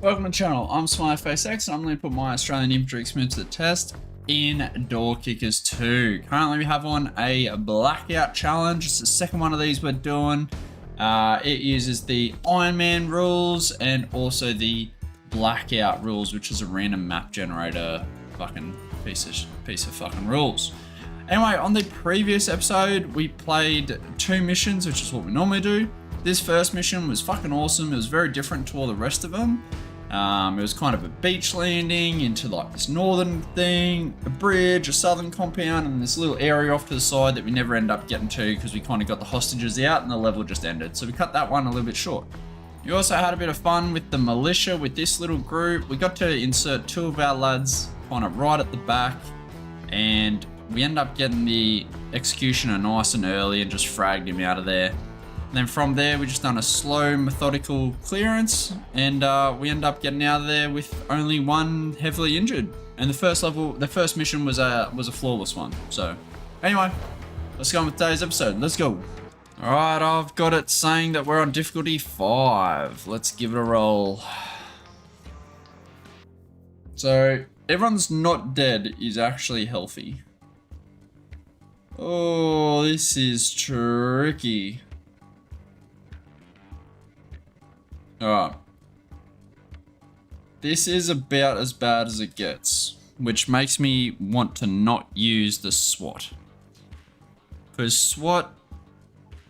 Welcome to the channel, I'm SmileFaceX and I'm going to put my Australian infantry experience to the test in Door Kickers 2. Currently we have on a Blackout challenge. It's the second one of these we're doing. It uses the Iron Man rules and also the Blackout rules, which is a random map generator fucking piece of fucking rules. Anyway, on the previous episode we played 2 missions, which is what we normally do. This first mission was fucking awesome. It was very different to all the rest of them. It was kind of a beach landing into like this northern thing, a bridge, a southern compound, and this little area off to the side that we never end up getting to because we kind of got the hostages out and the level just ended. So we cut that one a little bit short. We also had a bit of fun with the militia with this little group. We got to insert 2 of our lads kind of right at the back, and we end up getting the executioner nice and early and just fragged him out of there. And then from there, we just done a slow, methodical clearance, and we end up getting out of there with only 1 heavily injured. And the first mission was a flawless one. So, anyway, let's go on with today's episode. Let's go. All right, I've got it saying that we're on difficulty 5. Let's give it a roll. So, everyone's not dead is actually healthy. Oh, this is tricky. Alright. This is about as bad as it gets, which makes me want to not use the SWAT. Because SWAT,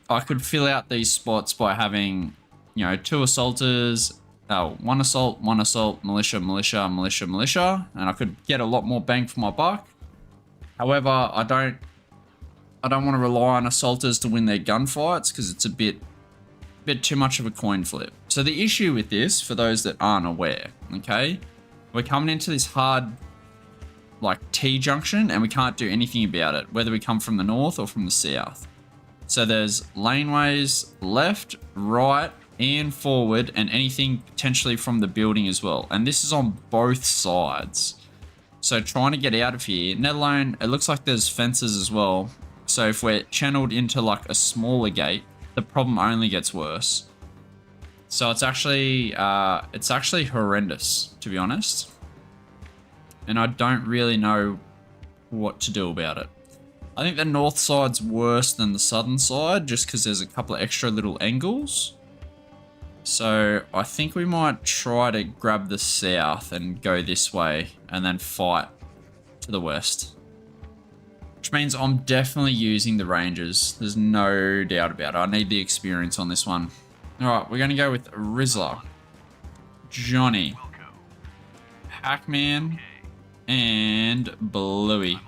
I could fill out these spots by having, you know, 2 assaulters, 1 assault, militia, and I could get a lot more bang for my buck. However, I don't want to rely on assaulters to win their gunfights because it's a bit too much of a coin flip. So the issue with this, for those that aren't aware, okay, we're coming into this hard like T-junction and we can't do anything about it, whether we come from the north or from the south. So there's laneways left, right, and forward, and anything potentially from the building as well. And this is on both sides. So trying to get out of here, let alone, it looks like there's fences as well. So if we're channeled into like a smaller gate, the problem only gets worse. So it's actually horrendous, to be honest. And I don't really know what to do about it. I think the north side's worse than the southern side, just because there's a couple of extra little angles. So I think we might try to grab the south and go this way, and then fight to the west. Which means I'm definitely using the Rangers. There's no doubt about it. I need the experience on this one. Alright, we're going to go with Rizzler, Johnny, Pac-Man, and Bluey.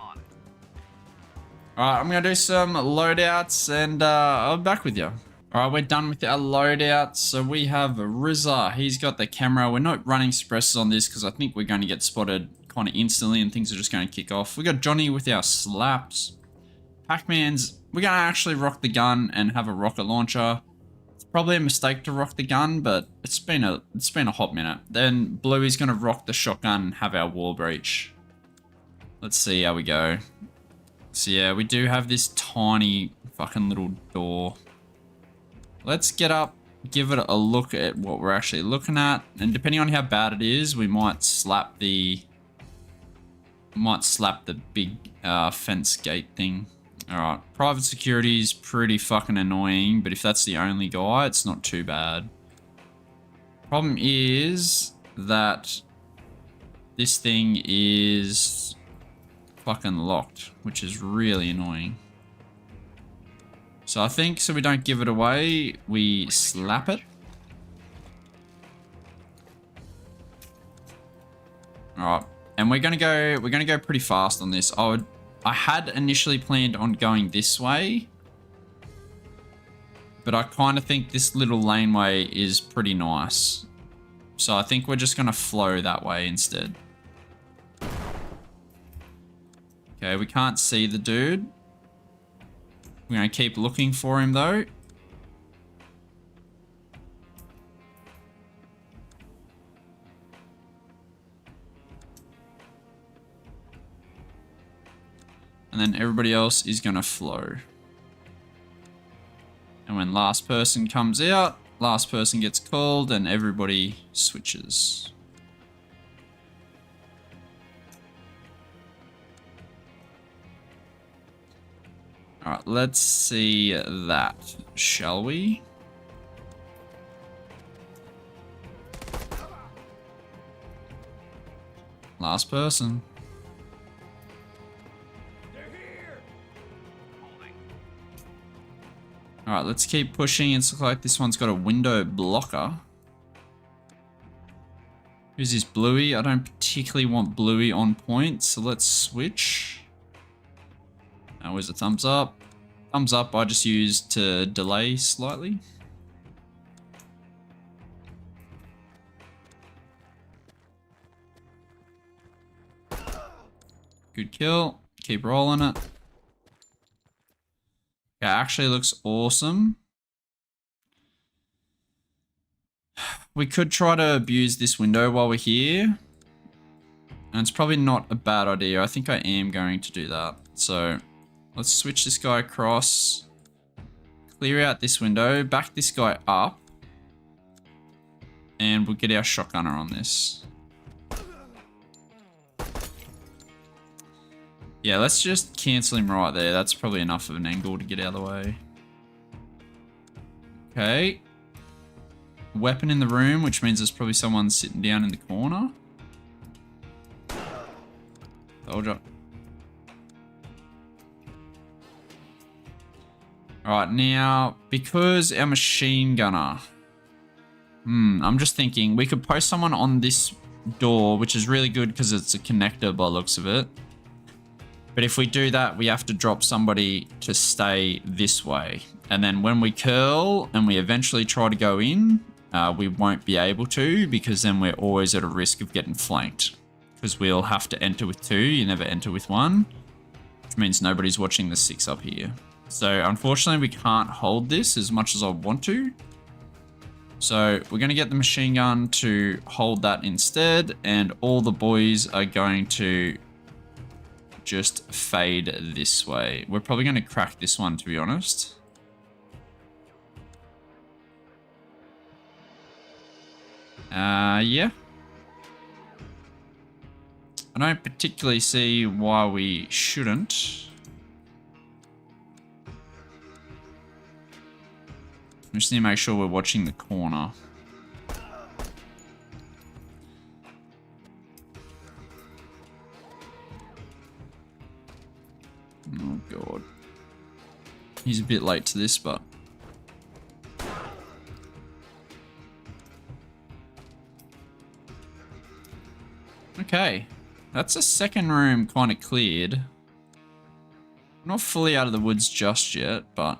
Alright, I'm going to do some loadouts and I'll be back with you. Alright, we're done with our loadouts. So we have Rizzler. He's got the camera. We're not running suppressors on this because I think we're going to get spotted kind of instantly and things are just going to kick off. We got Johnny with our slaps. Pac-Man's, we're going to actually rock the gun and have a rocket launcher. It's probably a mistake to rock the gun, but it's been a hot minute. Then Bluey's going to rock the shotgun and have our wall breach. Let's see how we go. So yeah, we do have this tiny fucking little door. Let's get up, give it a look at what we're actually looking at, and depending on how bad it is, we might slap the big fence gate thing. Alright, private security is pretty fucking annoying, but if that's the only guy, it's not too bad. Problem is that this thing is fucking locked, which is really annoying. So I think, so we don't give it away, we slap it. Alright. And we're gonna go pretty fast on this. I had initially planned on going this way, but I kind of think this little laneway is pretty nice. So I think we're just gonna flow that way instead. Okay, we can't see the dude. We're gonna keep looking for him though. And then everybody else is going to flow. And when last person comes out, Last person gets called and everybody switches. Alright, let's see that, shall we? Last person. Alright, let's keep pushing. It's looks like this one's got a window blocker. Who's this Bluey? I don't particularly want Bluey on point, so let's switch. Now, where's the thumbs up? Thumbs up I just used to delay slightly. Good kill. Keep rolling it. Yeah, actually looks awesome. We could try to abuse this window while we're here. And it's probably not a bad idea. I think I am going to do that. So let's switch this guy across. Clear out this window. Back this guy up. And we'll get our shotgunner on this. Yeah, let's just cancel him right there. That's probably enough of an angle to get out of the way. Okay. Weapon in the room, which means there's probably someone sitting down in the corner. Told you. Alright, now, because our machine gunner... I'm just thinking, we could post someone on this door, which is really good because it's a connector by the looks of it. But if we do that, we have to drop somebody to stay this way. And then when we curl and we eventually try to go in, we won't be able to because then we're always at a risk of getting flanked. Because we'll have to enter with 2, you never enter with 1. Which means nobody's watching the 6 up here. So unfortunately we can't hold this as much as I want to. So we're going to get the machine gun to hold that instead. And all the boys are going to just fade this way. We're probably going to crack this one, to be honest. Yeah. I don't particularly see why we shouldn't. We just need to make sure we're watching the corner. Oh god. He's a bit late to this, but... Okay. That's a second room kind of cleared. Not fully out of the woods just yet, but...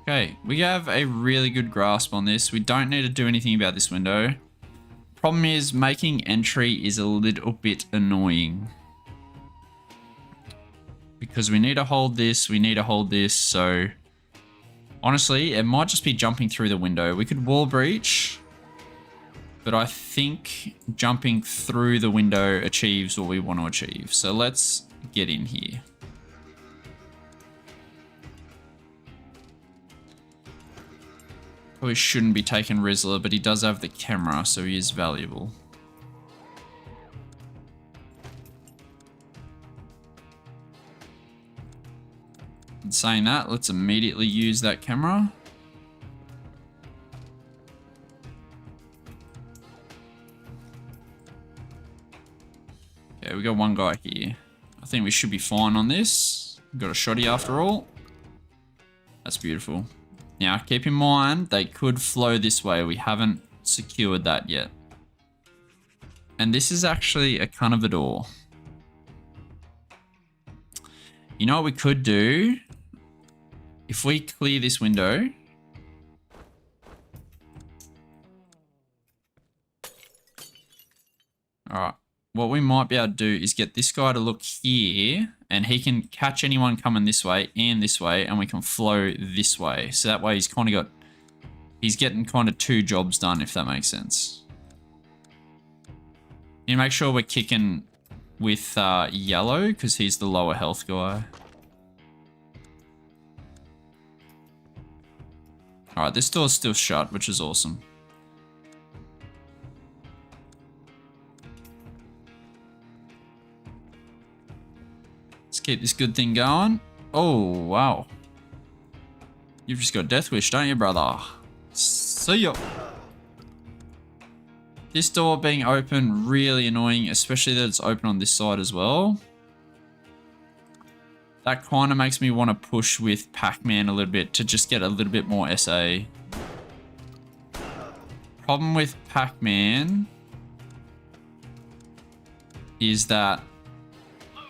Okay, we have a really good grasp on this. We don't need to do anything about this window. Problem is, making entry is a little bit annoying. Because we need to hold this, we need to hold this, so... Honestly, it might just be jumping through the window. We could wall breach, but I think jumping through the window achieves what we want to achieve. So let's get in here. Probably shouldn't be taking Rizzler, but he does have the camera, so he is valuable. And saying that, let's immediately use that camera. Okay, we got one guy here. I think we should be fine on this. We've got a shotty after all. That's beautiful. Now, keep in mind, they could flow this way. We haven't secured that yet. And this is actually a kind of a door. You know what we could do? If we clear this window... Alright. What we might be able to do is get this guy to look here, and he can catch anyone coming this way and this way, and we can flow this way. So that way he's kind of got... He's getting kind of 2 jobs done, if that makes sense. You make sure we're kicking with yellow, because he's the lower health guy. Alright, this door's still shut, which is awesome. Let's keep this good thing going. Oh, wow. You've just got Death Wish, don't you, brother? See ya. This door being open, really annoying, especially that it's open on this side as well. That kind of makes me want to push with Pac-Man a little bit to just get a little bit more SA. Problem with Pac-Man is that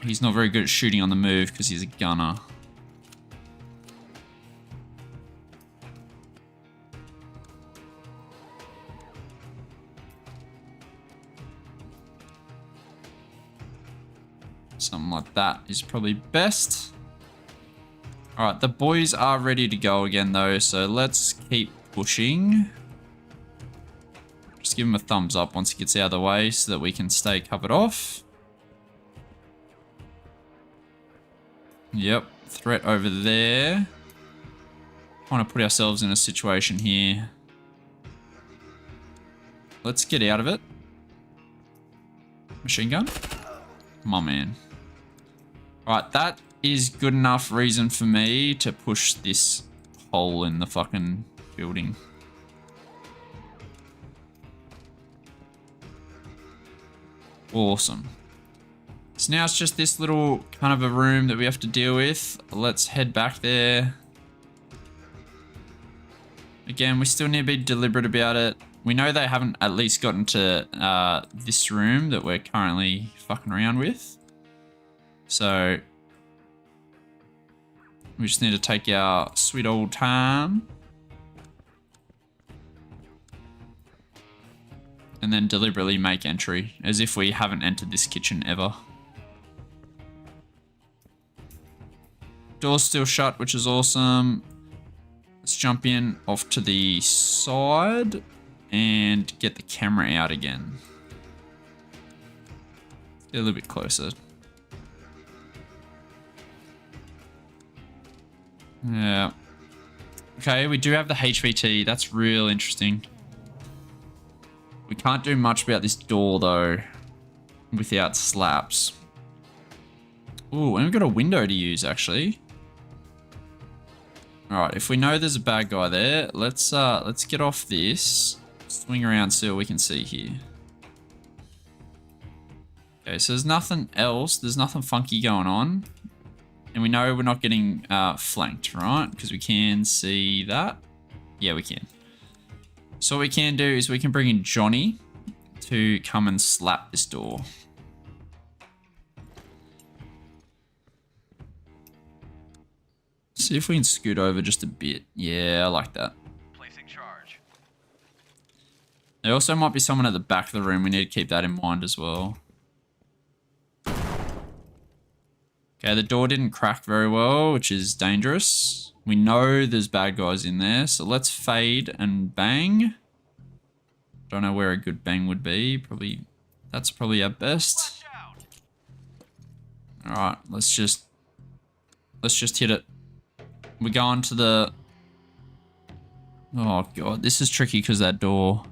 he's not very good at shooting on the move because he's a gunner. Something like that is probably best. Alright, the boys are ready to go again though, so let's keep pushing. Just give him a thumbs up once he gets out of the way so that we can stay covered off. Yep, threat over there. Trying to put ourselves in a situation here. Let's get out of it. Machine gun? My man. Alright, that is good enough reason for me to push this hole in the fucking building. Awesome. So now it's just this little kind of a room that we have to deal with. Let's head back there. Again, we still need to be deliberate about it. We know they haven't at least gotten to this room that we're currently fucking around with. So we just need to take our sweet old time. And then deliberately make entry as if we haven't entered this kitchen ever. Door's still shut, which is awesome. Let's jump in off to the side and get the camera out again. Get a little bit closer. Yeah. Okay, we do have the HVT. That's real interesting. We can't do much about this door though without slaps. Ooh, and we've got a window to use actually. Alright, if we know there's a bad guy there, let's get off this. Swing around, see what we can see here. Okay, so there's nothing else. There's nothing funky going on. And we know we're not getting flanked, right? Because we can see that. Yeah, we can. So what we can do is we can bring in Johnny to come and slap this door. See if we can scoot over just a bit. Yeah, I like that. Placing charge. There also might be someone at the back of the room. We need to keep that in mind as well. Okay, the door didn't crack very well, which is dangerous. We know there's bad guys in there, so let's fade and bang. Don't know where a good bang would be. Probably, that's probably our best. All right, let's just hit it. We're going to the... Oh god, this is tricky because that door.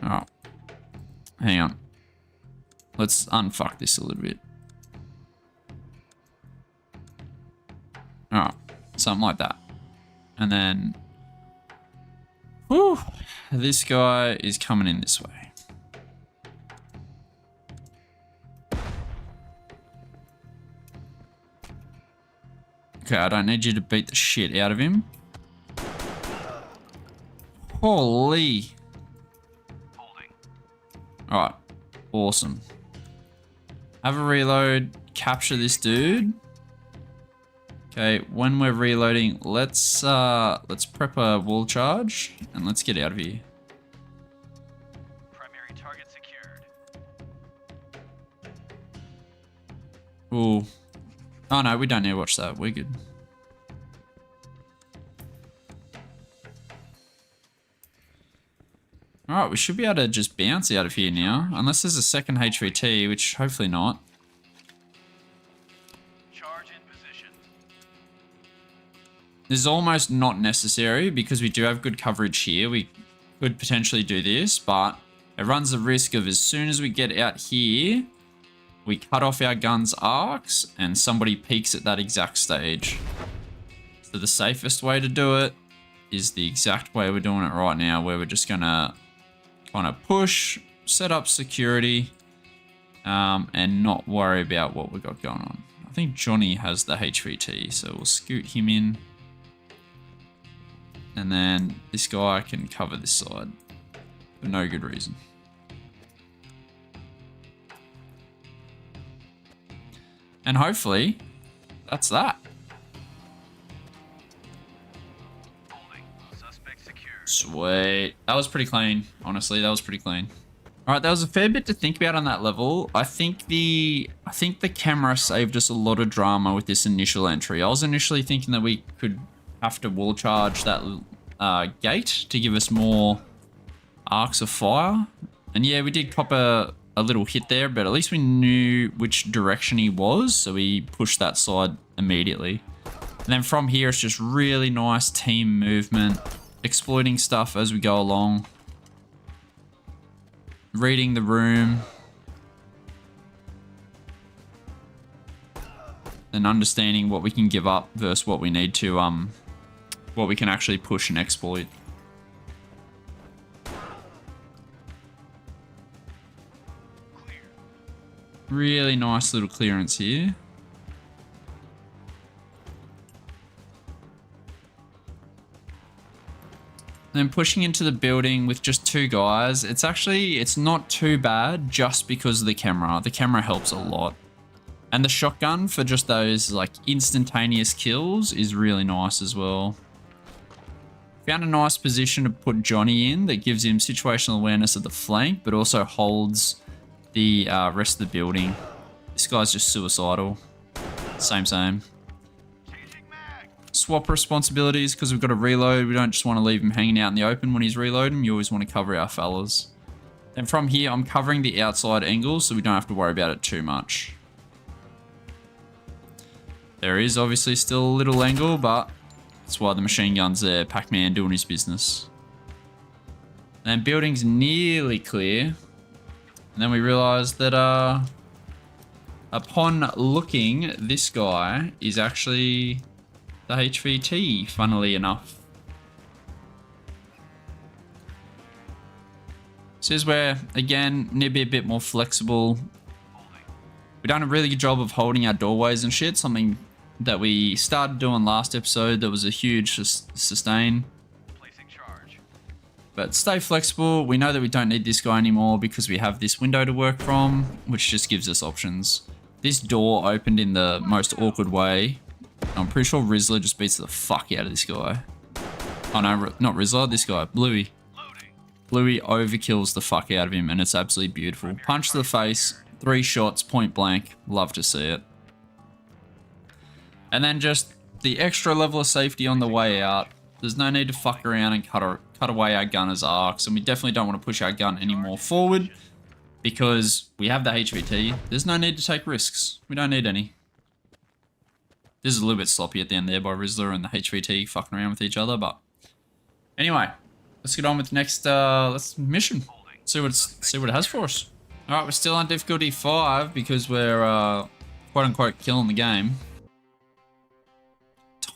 All right, hang on. Let's unfuck this a little bit. Alright, something like that. And then... Whew, this guy is coming in this way. Okay, I don't need you to beat the shit out of him. Holy. Alright, awesome. Have a reload, capture this dude. Okay, when we're reloading, let's prep a wall charge and let's get out of here. Primary target secured. Ooh. Oh no, we don't need to watch that. We're good. Alright, we should be able to just bounce out of here now. Unless there's a second HVT, which hopefully not. This is almost not necessary because we do have good coverage here. We could potentially do this, but it runs the risk of as soon as we get out here, we cut off our gun's arcs and somebody peeks at that exact stage. So the safest way to do it is the exact way we're doing it right now, where we're just gonna kind of push, set up security, and not worry about what we've got going on. I think Johnny has the HVT, so we'll scoot him in. And then this guy can cover this side for no good reason. And hopefully, that's that. Sweet. That was pretty clean, honestly. That was pretty clean. All right, there was a fair bit to think about on that level. I think the camera saved us a lot of drama with this initial entry. I was initially thinking that we could have to wall charge that gate to give us more arcs of fire. And yeah, we did cop a little hit there, but at least we knew which direction he was, so we pushed that side immediately. And then from here, it's just really nice team movement, exploiting stuff as we go along, reading the room, and understanding what we can give up versus what we need to, what we can actually push and exploit. Really nice little clearance here. Then pushing into the building with just 2 guys, it's not too bad just because of the camera. The camera helps a lot. And the shotgun for just those like instantaneous kills is really nice as well. Found a nice position to put Johnny in that gives him situational awareness of the flank, but also holds the rest of the building. This guy's just suicidal. Same. Swap responsibilities because we've got to reload. We don't just want to leave him hanging out in the open when he's reloading. You always want to cover our fellas. And from here, I'm covering the outside angle so we don't have to worry about it too much. There is obviously still a little angle, but that's why the machine gun's there. Pac-Man doing his business. And building's nearly clear. And then we realized that upon looking, this guy is actually the HVT, funnily enough. This is where, again, need to be a bit more flexible. We've done a really good job of holding our doorways and shit, something that we started doing last episode that was a huge sustain. But stay flexible. We know that we don't need this guy anymore because we have this window to work from, which just gives us options. This door opened in the most awkward way. I'm pretty sure Rizzler just beats the fuck out of this guy. Oh no, not Rizzler, this guy, Bluey. Bluey overkills the fuck out of him and it's absolutely beautiful. Punch to the face, 3 shots, point blank. Love to see it. And then just the extra level of safety on the way out. There's no need to fuck around and cut away our gunner's arcs, and we definitely don't want to push our gun any more forward because we have the HVT. There's no need to take risks. We don't need any. This is a little bit sloppy at the end there by Rizzler and the HVT fucking around with each other, but anyway, let's get on with the next mission. See what it has for us. All right, we're still on difficulty 5 because we're quote unquote killing the game.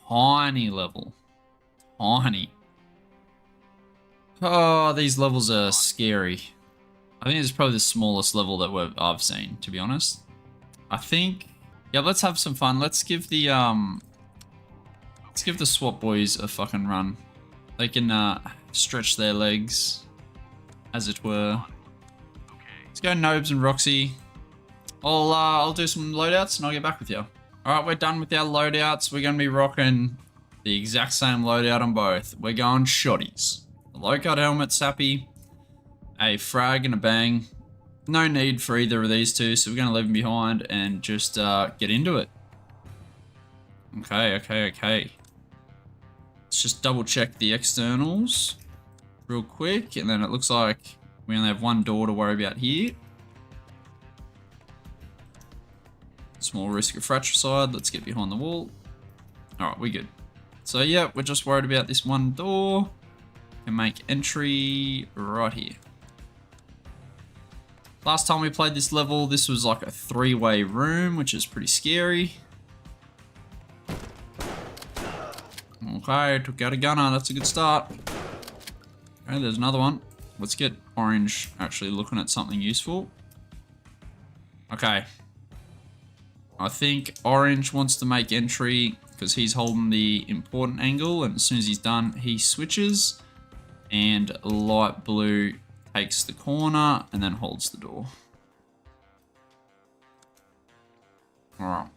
Tiny level. Tiny. Oh, these levels are scary. I think this is probably the smallest level that I've seen, to be honest. I think, yeah, let's have some fun. Let's give the SWAT boys a fucking run. They can stretch their legs, as it were. Let's go Nobes and Roxy. I'll do some loadouts and I'll get back with you. All right, we're done with our loadouts. We're gonna be rocking the exact same loadout on both. We're going shotties. A low-cut helmet, sappy, a frag and a bang. No need for either of these two, so we're going to leave them behind and just get into it. Okay. Let's just double check the externals real quick, and then it looks like we only have 1 door to worry about here. Small risk of fratricide. Let's get behind the wall. All right, we're good. So yeah, we're just worried about this one door. Can make entry right here. Last time we played this level, this was like a 3-way room, which is pretty scary. Okay, took out a gunner. That's a good start. Okay, there's another one. Let's get orange actually looking at something useful. Okay. I think orange wants to make entry because he's holding the important angle, and as soon as he's done, he switches. And light blue takes the corner and then holds the door. Alright.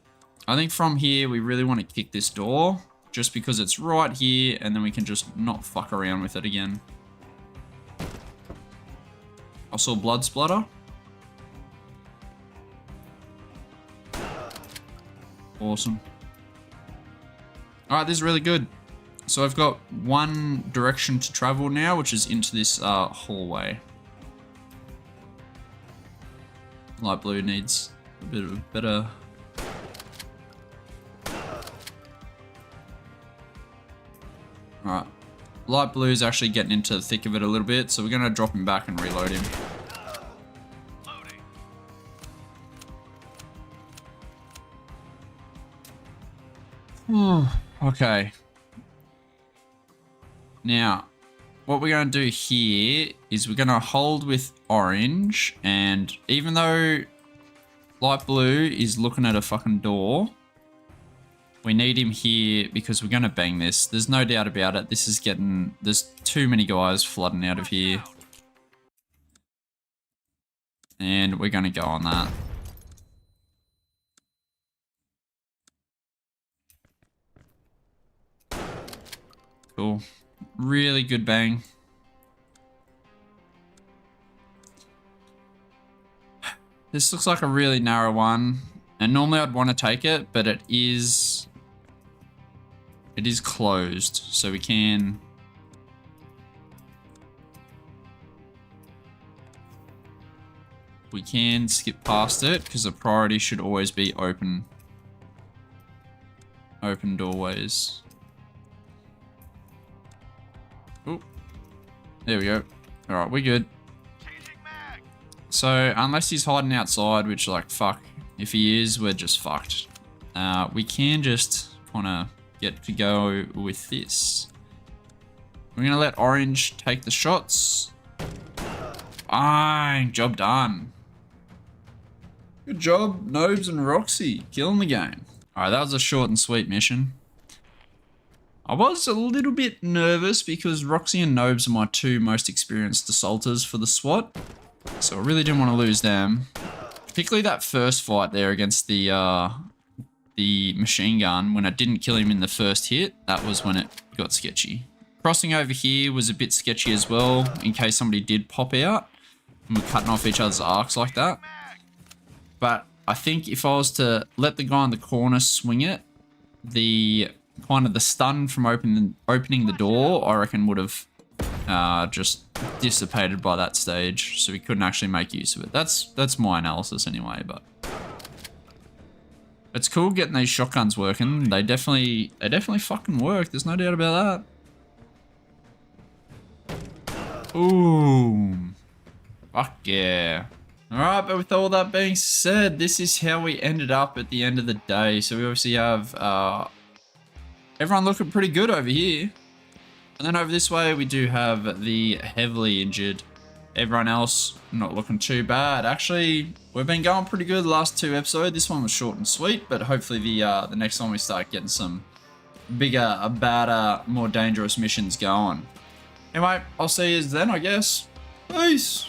I think from here, we really want to kick this door just because it's right here, and then we can just not fuck around with it again. I saw blood splatter. Awesome. Alright, this is really good. So I've got one direction to travel now, which is into this hallway. Light blue needs a bit of a better... Alright. Light blue is actually getting into the thick of it a little bit, so we're going to drop him back and reload him. Okay. Now, what we're going to do here is we're going to hold with orange, and even though light blue is looking at a fucking door, we need him here because we're going to bang this. There's no doubt about it. This is getting... There's too many guys flooding out of here. And we're going to go on that. Cool. Really good bang. This looks like a really narrow one. And normally I'd want to take it, but it is closed. So we can... We can skip past it because the priority should always be open doorways. Oh, there we go. All right, we're good. So unless he's hiding outside, which like fuck, if he is, we're just fucked. We can just kind of get to go with this. We're gonna let orange take the shots. Fine, job done. Good job, Nobes and Roxy, killing the game. All right, that was a short and sweet mission. I was a little bit nervous because Roxy and Nobes are my two most experienced assaulters for the SWAT. So I really didn't want to lose them. Particularly that first fight there against the machine gun. When I didn't kill him in the first hit, that was when it got sketchy. Crossing over here was a bit sketchy as well, in case somebody did pop out. And we're cutting off each other's arcs like that. But I think if I was to let the guy in the corner swing it, the kind of the stun from opening the door, I reckon would have just dissipated by that stage, so we couldn't actually make use of it. That's my analysis anyway, but it's cool getting these shotguns working. They definitely fucking work. There's no doubt about that. Ooh, fuck yeah. Alright, but with all that being said, this is how we ended up at the end of the day. So we obviously have everyone looking pretty good over here. And then over this way, we do have the heavily injured. Everyone else not looking too bad. Actually, we've been going pretty good the last two episodes. This one was short and sweet, but hopefully the next one we start getting some bigger, badder, more dangerous missions going. Anyway, I'll see you then, I guess. Peace!